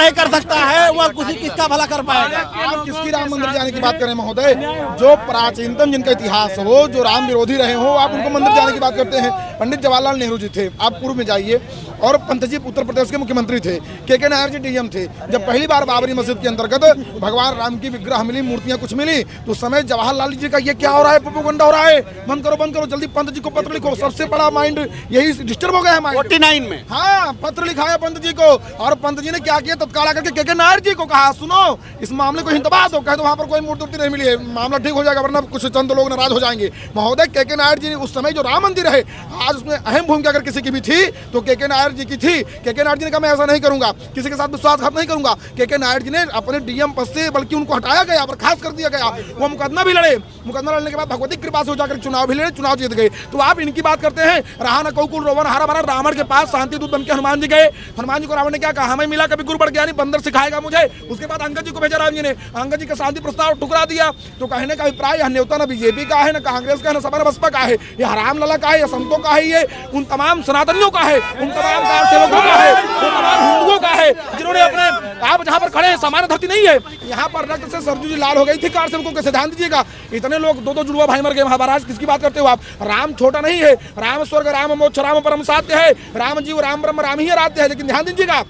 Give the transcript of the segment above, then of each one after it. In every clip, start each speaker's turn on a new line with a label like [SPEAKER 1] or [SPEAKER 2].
[SPEAKER 1] नहीं कर सकता है वह किसका भला कर पाएगा।
[SPEAKER 2] आप किसकी राम मंदिर जाने की बात करें महोदय? जो प्राचीनतम जिनका इतिहास हो, जो राम विरोधी रहे हो, आप उनको मंदिर जाने की बात करते हैं। पंडित जवाहरलाल नेहरू जी थे, आप पूर्व में जाइए, और पंत जी उत्तर प्रदेश के मुख्यमंत्री थे, के नायर जी डीएम थे। जब पहली बार बाबरी मस्जिद के अंतर्गत भगवान राम की विग्रह मिली, मूर्तियां कुछ मिली, तो उस समय जवाहरलाल जी का ये क्या हो रहा है, प्रोपेगेंडा हो रहा है, बंद करो जल्दी, पंत जी को पत्र लिखो। सबसे बड़ा माइंड यही डिस्टर्ब हो गया है माइंड
[SPEAKER 1] 49 में।
[SPEAKER 2] हाँ, पत्र लिखाया पंत जी को, और पंत जी ने क्या किया, तत्काल आकर के नायर जी को कहा, सुनो इस मामले को हिंदबा दो, कह दो वहां पर कोई मूर्ति नहीं मिली है, मामला ठीक हो जाएगा, वरना कुछ चंद लोग नाराज हो जाएंगे। महोदय के नायर जी उस समय जो राम मंदिर है, आज उसमें अहम भूमिका अगर किसी की भी थी तो के नायर जी की थी। के नायर जी ने कहा मैं ऐसा नहीं करूंगा, किसी के साथ विश्वासघात नहीं करूंगा। के नायर जी ने अपने डीएम पद से बल्कि उनको हटाया गया, बर्खास्त कर दिया गया। वो मुकदमा भी लड़े, मुकदमा लड़ने के बाद भगवती कृपा से हो जाकर चुनाव भी लड़े, चुनाव जीत गए। तो आप इनकी बात करते हैं, रहा न कौकुल रोवन हरा भरा, रावण के पास शांति दूत बनकर हनुमान जी गए। हनुमान जी को रावण ने क्या कहा, हमें मिला कभी गुरु बढ़ ज्ञानी, बंदर सिखाएगा मुझे। उसके बाद अंगद जी को भेजा राम जी ने, अंगद जी का शांति प्रस्ताव ठुकरा दिया। तो कहने का अभिप्राय न्योता न बीजेपी का है, न कांग्रेस का है, न सपा बसपा का है, ये हराम लला का है, या संतों का है, ये उन तमाम सनातनियों का है, उन तमाम कार सेवकों का है, उन तमाम हिंदुओं का है, जिन्होंने अपने आप जहाँ पर खड़े हैं सामान्य धरती नहीं है, यहाँ पर रक्त से सरजू जी लाल हो गई थी कार सेवकों के। ध्यान दीजिएगा, इतने लोग दो जुड़वा भाई मर गए महाराज, किसकी बात करते हो आप? राम छोटा नहीं है, राम स्वर्ग राम मोक्ष राम परम साध्य है, राम जीव राम ब्रह्म राम ही आराध्य है। लेकिन ध्यान दीजिएगा,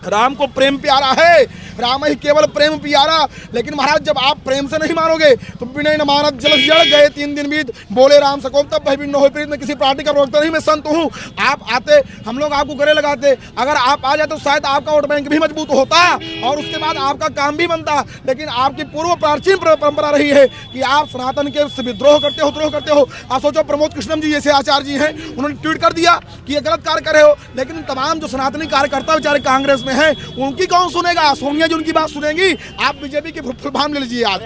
[SPEAKER 2] राम को प्रेम प्यारा है, राम ही केवल प्रेम प्यारा। लेकिन महाराज जब आप प्रेम से नहीं मानोगे तो विनय न मानत जल जड़ गए 3 दिन बीत, बोले राम सकोम तब भय न हो प्रीत। मैं किसी पार्टी का प्रवक्ता नहीं, मैं संत हूँ। आप आते, हम लोग आपको गले लगाते, अगर आप आ जाए तो शायद आपका वोट बैंक भी मजबूत होता और उसके बाद आपका काम भी बनता। लेकिन आपकी पूर्व प्राचीन परंपरा रही है कि आप सनातन के विद्रोह करते हो। आप सोचो, प्रमोद कृष्णम जी जैसे आचार्य जी हैं, उन्होंने ट्वीट कर दिया कि ये गलत कार्य कर रहे हो। लेकिन तमाम जो सनातनी कार्यकर्ता बेचारे कांग्रेस में है, उनकी कौन सुनेगा? सोनिया जी उनकी बात सुनेंगी? आप बीजेपी की फुल फॉर्म ले लीजिए। आज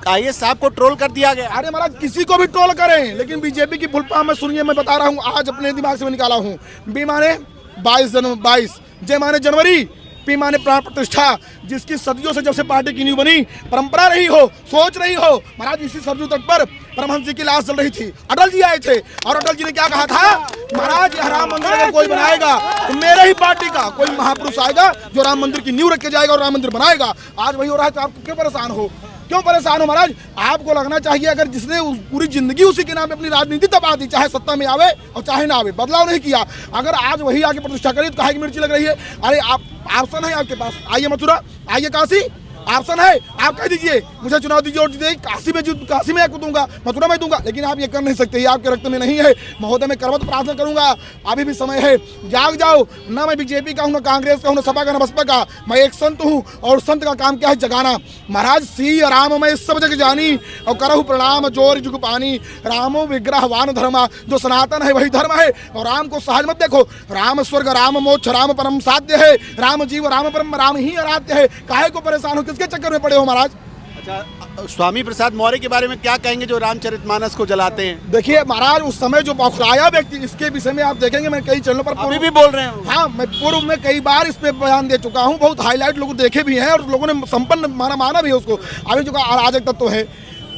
[SPEAKER 1] आईएएस साहब को ट्रोल कर दिया गया।
[SPEAKER 2] अरे महाराज किसी को भी ट्रोल करें, लेकिन बीजेपी की फुल फॉर्म में सुनिए, मैं बता रहा हूँ, आज अपने दिमाग से मैं निकाला हूँ। बी माने 22, जे माने जनवरी, पी माने प्राण प्रतिष्ठा, जिसकी सदियों से जब से पार्टी की नींव बनी, परंपरा रही हो, सोच रही हो। महाराज इसी सरजू तट पर परमहंस जी की लाश जल रही थी, अटल जी आए थे, और अटल जी ने क्या कहा था, महाराज राम मंदिर अगर कोई बनाएगा तो मेरे ही पार्टी का कोई महापुरुष आएगा जो राम मंदिर की नींव रख के जाएगा और राम मंदिर बनाएगा। आज वही हो रहा है, तो आप क्यों परेशान हो? क्यों परेशान हो महाराज? आपको लगना चाहिए, अगर जिसने पूरी जिंदगी उसी के नाम पे अपनी राजनीति तबा दी, चाहे सत्ता में आवे और चाहे ना आवे, बदलाव नहीं किया, अगर आज वही आके प्रतिष्ठा करी तो काहे की मिर्ची लग रही है? अरे आप ऑप्शन है आपके पास, आइए मथुरा, आइए काशी, ऑप्शन है, आप कह दीजिए मुझे चुनाव दीजिए और दीजिए, काशी में आपको दूंगा, मथुरा में दूंगा। लेकिन आप ये कर नहीं सकते, ये आपके रक्त में नहीं है। महोदय मैं करवत प्रार्थना करूंगा, अभी भी समय है, जाग जाओ। ना मैं बीजेपी का हूँ, ना कांग्रेस का हूँ, ना सपा का, ना बसपा का, मैं एक संत हूँ, और संत का काम क्या है? जगाना। महाराज सी राम मैं सब जग जानी, और करहु प्रणाम जोर जुग पानी, रामो विग्रहवान धर्मा, जो सनातन है वही धर्म है। और राम को सहज मत देखो, राम स्वर्ग राम मोक्ष राम परम साध्य है, राम जीव राम परम राम ही आराध्य है। काहे को परेशान हो, किसके चक्कर में पड़े हो महाराज?
[SPEAKER 1] अच्छा, स्वामी प्रसाद मौर्य के बारे में क्या कहेंगे जो रामचरितमानस को जलाते हैं?
[SPEAKER 2] देखिए महाराज, उस समय जो बौखलाया व्यक्ति, इसके विषय में आप देखेंगे मैं कई चैनलों पर
[SPEAKER 1] अभी भी बोल रहे हैं।
[SPEAKER 2] हाँ, मैं पूर्व में कई बार इस पे बयान दे चुका हूँ, बहुत हाईलाइट लोग देखे भी हैं और लोगों ने संपन्न माना भी है उसको। अभी जो अराजक तत्व है,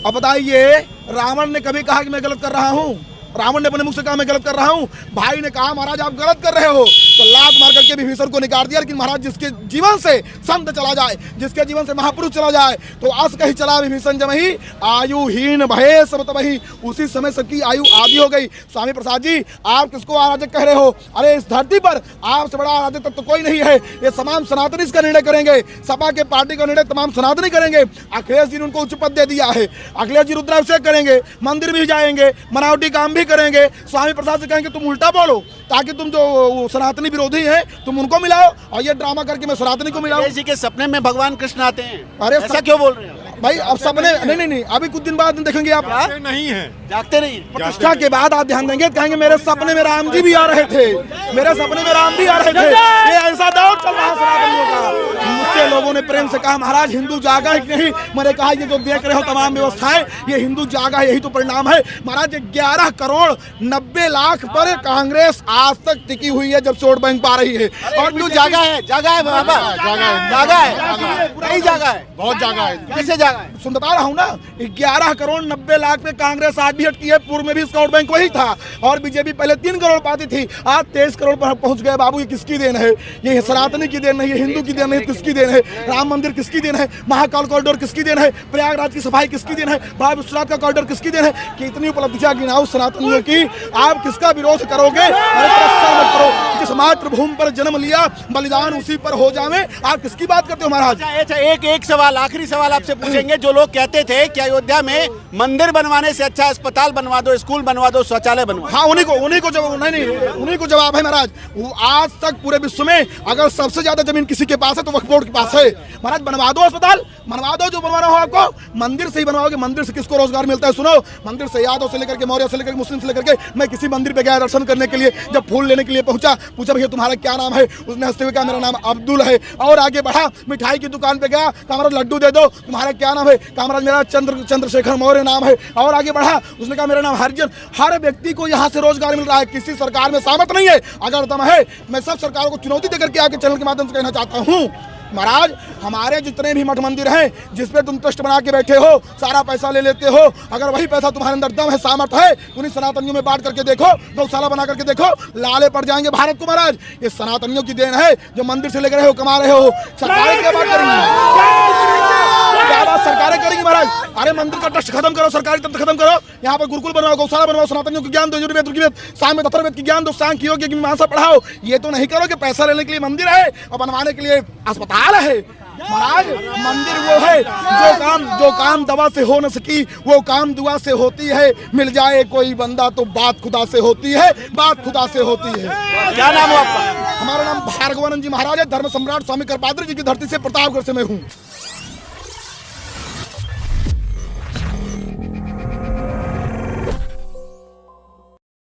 [SPEAKER 2] अब बताइए, रावण ने कभी कहा कि मैं गलत कर रहा हूँ? रावण ने अपने मुख से कहा मैं गलत कर रहा हूँ? भाई ने कहा महाराज आप गलत कर रहे हो, तो लात मार करके विभीषण को निकाल दिया। लेकिन महाराज जिसके जीवन से संत चला जाए, जिसके जीवन से महापुरुष चला जाए, तो अस कही चला विभीषण जमहि, आयुहीन भये सब तबहि, उसी समय सबकी आयु आदि हो गई। स्वामी प्रसाद जी, आप किसको अराजक कह रहे हो? अरे इस धरती पर आपसे बड़ा अराजक तत्व कोई नहीं है। ये तमाम सनातनी इसका निर्णय करेंगे, सपा के पार्टी का निर्णय तमाम सनातनी करेंगे। अखिलेश जी ने उनको उच्च पद दे दिया है, अखिलेश जी रुद्राभिषेक करेंगे, मंदिर भी जाएंगे, बनावटी काम भी करेंगे। स्वामी प्रसाद से कहेंगे तुम उल्टा बोलो, ताकि तुम जो सनातनी विरोधी हैं तुम उनको मिलाओ, और ये ड्रामा करके मैं सनातनी को मिलाऊं।
[SPEAKER 1] जी के सपने में भगवान कृष्ण आते हैं,
[SPEAKER 2] अरे
[SPEAKER 1] ऐसा क्यों बोल रहे हैं
[SPEAKER 2] भाई? अब सपने नहीं, अभी कुछ दिन बाद देखेंगे आप,
[SPEAKER 1] नहीं है, जागते नहीं।
[SPEAKER 2] प्रतिष्ठा के बाद आप ध्यान देंगे, कहेंगे मेरे सपने में राम जी भी आ रहे थे, मेरे सपने में राम भी आ रहे थे। ये ऐसा दौर चल रहा है सनातनियों का, मुझसे लोगों लोगों ने प्रेम से कहा महाराज हिंदू जागा है कि नहीं। मैंने कहा ये जो देख रहे हो तमाम व्यवस्थाएं ये हिंदू जागा है, यही तो परिणाम है महाराज। 11 करोड़ 90 लाख पर कांग्रेस आज तक टिकी हुई है जब से वोट बैंक पा रही है।
[SPEAKER 1] और क्यों जागा है बाबा, जागा है, नहीं जागा है,
[SPEAKER 3] बहुत जागा है।
[SPEAKER 1] कैसे जागा है?
[SPEAKER 2] सुन बता रहा हूँ ना, 11 करोड़ 90 लाख पे कांग्रेस आज भी हटकी है। पूर्व में भी इसका वोट बैंक वही था और बीजेपी पहले 3 करोड़ पाती थी, आज 23 करोड़ पर पहुंच गए। बाबू ये किसकी देन है? ये सनातनी की देन है, ये हिंदू की देन है, किसकी देन है? राम मंदिर किसकी देन है? महाकाल कॉरिडोर किसकी देन है? प्रयागराज की सफाई किसकी देन है? बाबा विश्वनाथ का कॉरिडोर किसकी देन है? कितनी उपलब्धियां गिनाओ सनातनियों की, आप किसका विरोध करोगे? मत करो, जिस मातृभूमि पर जन्म लिया बलिदान उसी पर हो जावे। आप किसकी बात करते हो महाराज?
[SPEAKER 1] अच्छा, एक सवाल, आखिरी सवाल आपसे पूछेंगे। जो लोग कहते थे कि अयोध्या में मंदिर बनवाने से अच्छा अस्पताल बनवा दो, स्कूल बनवा दो, शौचालय बनवा।
[SPEAKER 2] हाँ, उन्हीं को जवाब नहीं, उन्हीं को जवाब है महाराज। वो आज तक पूरे विश्व में अगर सबसे ज्यादा जमीन किसी के पास है तो वक्फ बोर्ड के पास है। महाराज बनवा दो अस्पताल, बनवा दो जो बनवाना हो आपको। मंदिर से ही बनवाओगे, मंदिर से किसको रोजगार मिलता है? सुनो, मंदिर से यादव से लेकर के मौर्य से लेकर मुस्लिम से लेकर के, मैं किसी मंदिर पे गया दर्शन करने के लिए, जब फूल लेने के लिए पहुंचा, पूछा भैया तुम्हारा क्या नाम है? उसने हंसते हुए कहा मेरा नाम अब्दुल है। और आगे बढ़ा, मिठाई की दुकान पे गया, कहा महाराज लड्डू दे दो, तुम्हारा क्या नाम है? कहा महाराज मेरा चंद्रशेखर मौर्य नाम है। और आगे बढ़ा, उसने कहा मेरा नाम हरिजन। हर व्यक्ति को यहाँ से रोजगार मिल रहा है, किसी सरकार में सामत नहीं है। अगर दम है, मैं सब सरकारों को चुनौती देकर के आगे चैनल के माध्यम से कहना चाहता हूँ महाराज, हमारे जितने भी मठ मंदिर हैं जिसपे तुम ट्रस्ट बना के बैठे हो, सारा पैसा ले लेते हो, अगर वही पैसा तुम्हारे अंदर दम है, सामर्थ है, उन्हीं सनातनियों में बांट करके देखो, गौशाला बना करके देखो, लाले पड़ जाएंगे भारत को महाराज। ये सनातनियों की देन है जो मंदिर से लेकर रहे हो, कमा रहे हो। सरकारें क्या बात करेंगी? क्या बात सरकारें करेंगी महाराज? अरे मंदिर का ट्रस्ट खत्म करो, सरकारी तंत्र खत्म करो, यहाँ पर गुरुकुल बनवाओ, गौशाला बनवाओ, सनातनियों को ज्ञान दो, यजुर्वेद ऋग्वेद सामवेद अथर्ववेद की ज्ञान दो, सांख्य योग की मीमांसा पढ़ाओ। ये तो नहीं करो कि पैसा लेने के लिए मंदिर है और बनवाने के लिए अस्पताल है। महाराज मंदिर वो है जो काम दवा से हो न सकी, वो काम दुआ से होती है। मिल जाए कोई बंदा तो बात खुदा से होती है, बात खुदा से होती है।
[SPEAKER 1] क्या नाम है आपका?
[SPEAKER 2] हमारा नाम भार्गवानंद जी महाराज है, धर्म सम्राट स्वामी कृपाद्री जी की धरती से, प्रतापगढ़ से मैं हूँ।